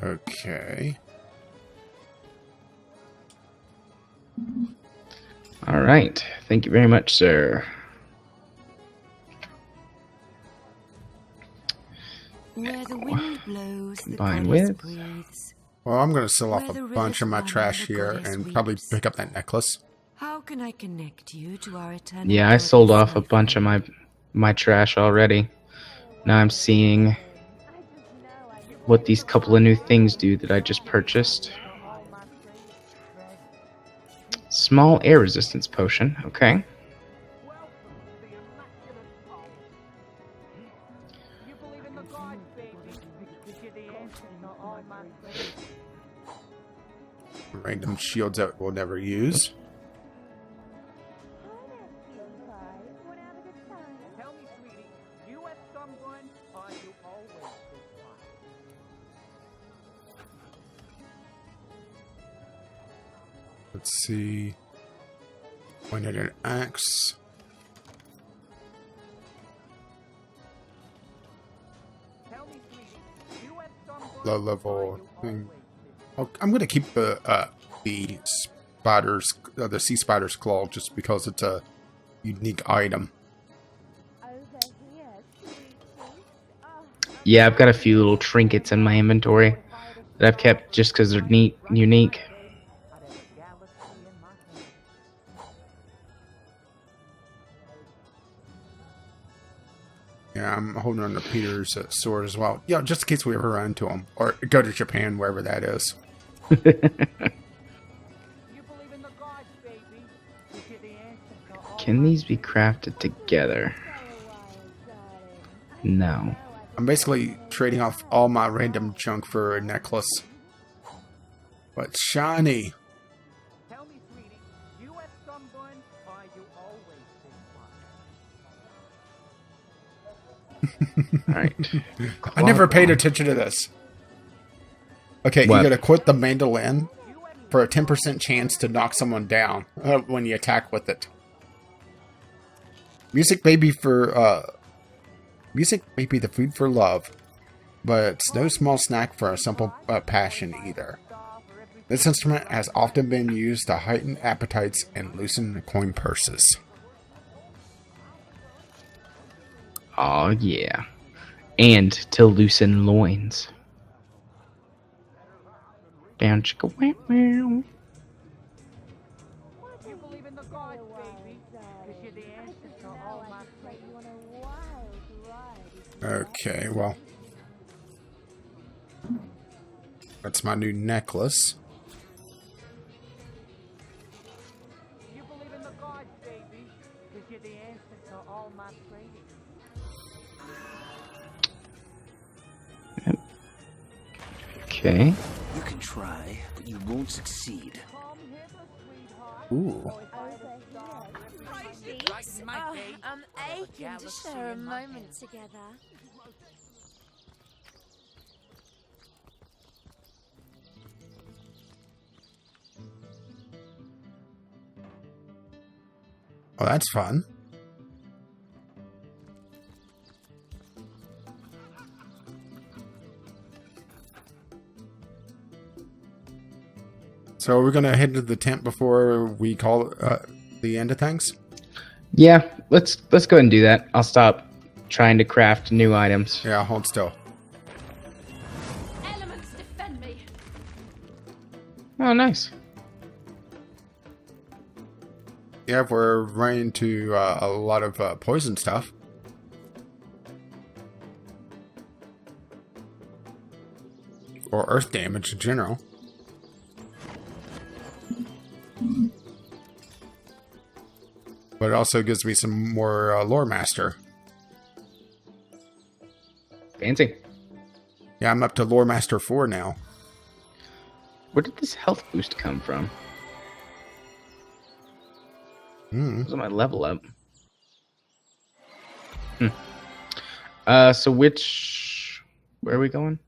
Okay. All right. Thank you very much, sir. Where the wind blows, the Combine goddess with. breathes. Well, I'm going to sell off Where a the bunch of my rivers trash run, the here goddess and probably weeps. pick up that necklace. How can I connect you to our eternal Yeah, I sold goddess off a bunch of my trash already. Now I'm seeing what these couple of new things do that I just purchased. Small air resistance potion, okay. Random shields that we'll never use. Let's see. Pointed an axe. Low level thing. Oh, I'm gonna keep the spiders, the sea spider's claw, just because it's a unique item. Yeah, I've got a few little trinkets in my inventory that I've kept just because they're neat, unique. Yeah, I'm holding on to Peter's sword as well. Yeah, just in case we ever run into him. Or go to Japan, wherever that is. Can these be crafted together? No. I'm basically trading off all my random junk for a necklace. But shiny. Alright. I never paid attention to this. Okay, What? you gotta quit the mandolin for a 10% chance to knock someone down when you attack with it. Music may be the food for love, but it's no small snack for a simple passion either. This instrument has often been used to heighten appetites and loosen coin purses. Oh yeah. And to loosen loins. Down chicka wow wow. Okay, well. That's my new necklace. Okay. You can try, but you won't succeed. Ooh. I'm aching to share a moment together. Oh, that's fun. So we're gonna head to the tent before we call the end of things. Yeah, let's go ahead and do that. I'll stop trying to craft new items. Yeah, hold still. Elements defend me. Oh, nice. Yeah, we're running into a lot of poison stuff. Or earth damage in general. But it also gives me some more lore master. Fancy. Yeah, I'm up to lore master 4 now. Where did this health boost come from? Was my level up? So where are we going?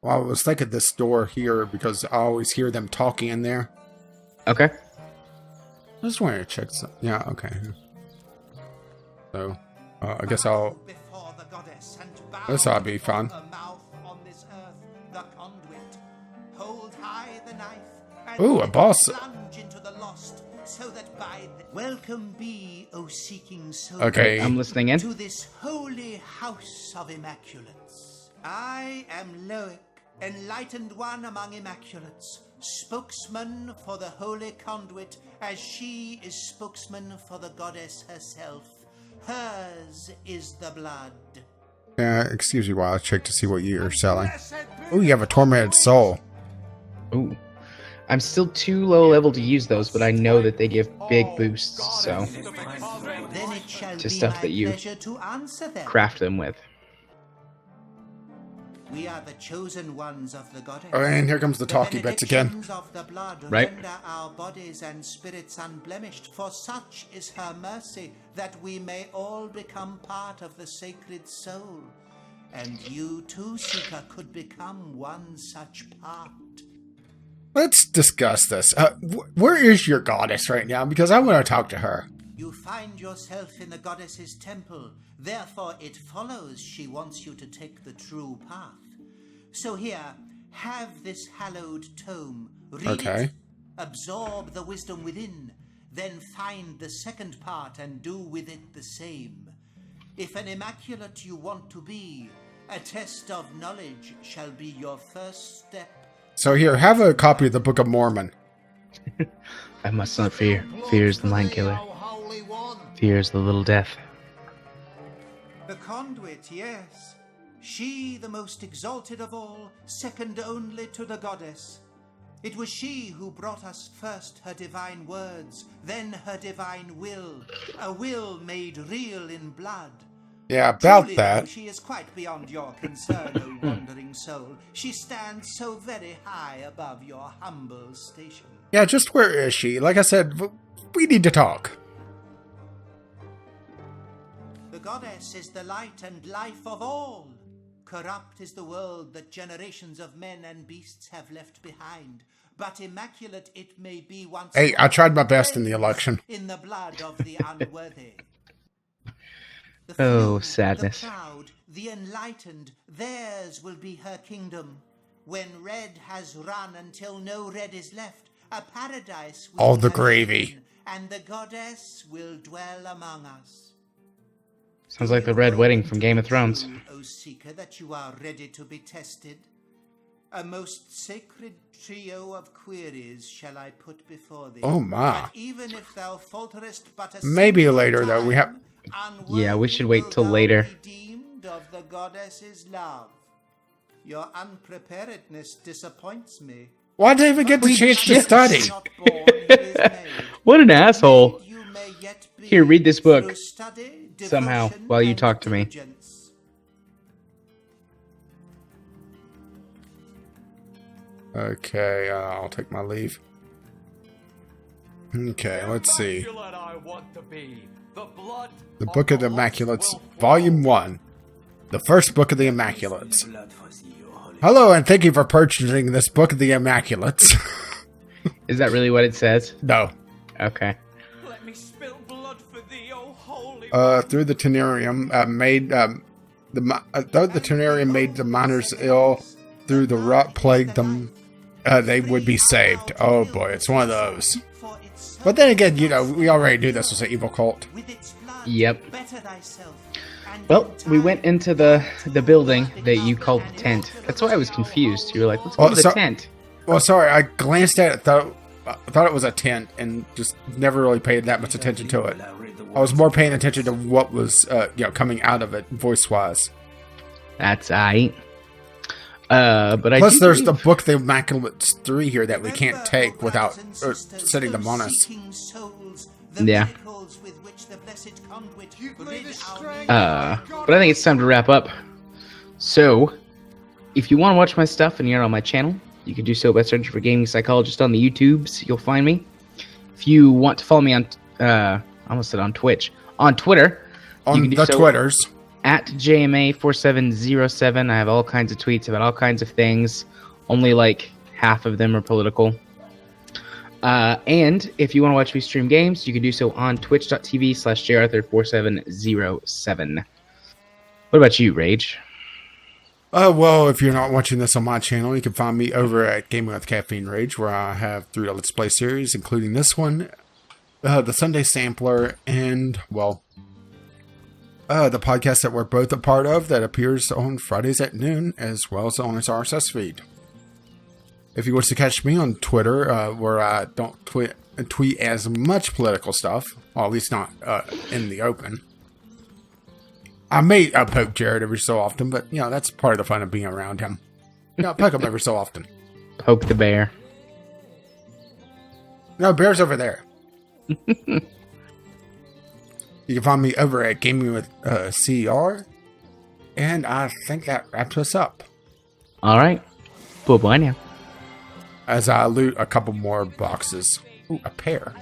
Well, I was thinking this door here because I always hear them talking in there. Okay. I just wanted to check some. Yeah, okay. So, I guess I'll. This ought to be fun. Ooh, a boss. Welcome be, O seeking soul. Okay, I'm listening in. To this holy house of Immaculates. I am Loic, enlightened one among Immaculates, spokesman for the holy conduit, as she is spokesman for the goddess herself. Hers is the blood. Excuse me while I check to see what you're selling. Oh, you have a tormented soul. Ooh. I'm still too low level to use those, but I know that they give big boosts, so to stuff that you craft them with. We are the chosen ones of the goddess. Oh, and here comes the talkie bits again. Of the blood right. Render our bodies and spirits unblemished, for such is her mercy, that we may all become part of the sacred soul. And you too, Seeker, could become one such part. Let's discuss this. Where is your goddess right now? Because I want to talk to her. You find yourself in the goddess's temple. Therefore, it follows she wants you to take the true path. So here, have this hallowed tome. Read it, absorb the wisdom within, then find the second part and do with it the same. If an immaculate you want to be, a test of knowledge shall be your first step. So here, have a copy of the Book of Mormon. I must not fear. Fear is the mind killer. Fear is the little death. The conduit, yes. She, the most exalted of all, second only to the goddess. It was she who brought us first her divine words, then her divine will, a will made real in blood. Yeah, about Truly, that. Though, she is quite beyond your concern, O wandering soul. She stands so very high above your humble station. Yeah, just where is she? Like I said, we need to talk. The goddess is the light and life of all. Corrupt is the world that generations of men and beasts have left behind. But immaculate it may be once. Hey, I tried my best in the election. In the blood of the unworthy. Oh, sadness. The proud, the enlightened, theirs will be her kingdom. When red has run until no red is left, a paradise will all the be gravy. in, and the goddess will dwell among us. Sounds like the Red Wedding from Game of Thrones. O Seeker, that you are ready to be tested. A most sacred trio of queries shall I put before thee. Oh my. But even if thou falterest but a Maybe later though, we have... Yeah, we should wait till later. Redeemed of the goddess's love. Your unpreparedness disappoints me. Why did I even get the chance to study? What an asshole. Here, read this book. Somehow, while you talk to me. Okay, I'll take my leave. Okay, let's see. The Book of the Immaculates, Volume 1. The first Book of the Immaculates. Hello, and thank you for purchasing this Book of the Immaculates. Is that really what it says? No. Okay. Let me spill blood for thee, O holy. Through the Tenarium, though the Tenarium made the miners ill, through the rot plagued them, they would be saved. Oh boy, it's one of those. But then again, you know, we already knew this was an evil cult. Yep. Well, we went into the building that you called the tent. That's why I was confused. You were like, let's go to the tent. Well, sorry, I glanced at it, thought it was a tent, and just never really paid that much attention to it. I was more paying attention to what was, coming out of it, voice-wise. That's aight. But I Plus, there's the Book of the Immaculates 3 here that we can't take without setting them on us. Yeah. But I think it's time to wrap up. So, if you want to watch my stuff and you're on my channel, you can do so by searching for Gaming Psychologist on the YouTubes. You'll find me. If you want to follow me on, I almost said on Twitch, on Twitter. On you can do the so Twitters. At JMA4707. I have all kinds of tweets about all kinds of things. Only like half of them are political. And if you want to watch me stream games, you can do so on twitch.tv/jarthur4707. What about you, Rage? Well, if you're not watching this on my channel, you can find me over at Gaming with Caffeine Rage, where I have 3 Let's Play series, including this one, the Sunday Sampler, and, well, the podcast that we're both a part of that appears on Fridays at noon, as well as on its RSS feed. If you wish to catch me on Twitter, where I don't tweet as much political stuff, well, at least not in the open, I may poke Jared every so often, but, you know, that's part of the fun of being around him. You know, poke him every so often. Poke the bear. No, bear's over there. You can find me over at Gaming with CR. And I think that wraps us up. All right. Bye-bye now. As I loot a couple more boxes. Ooh, a pair.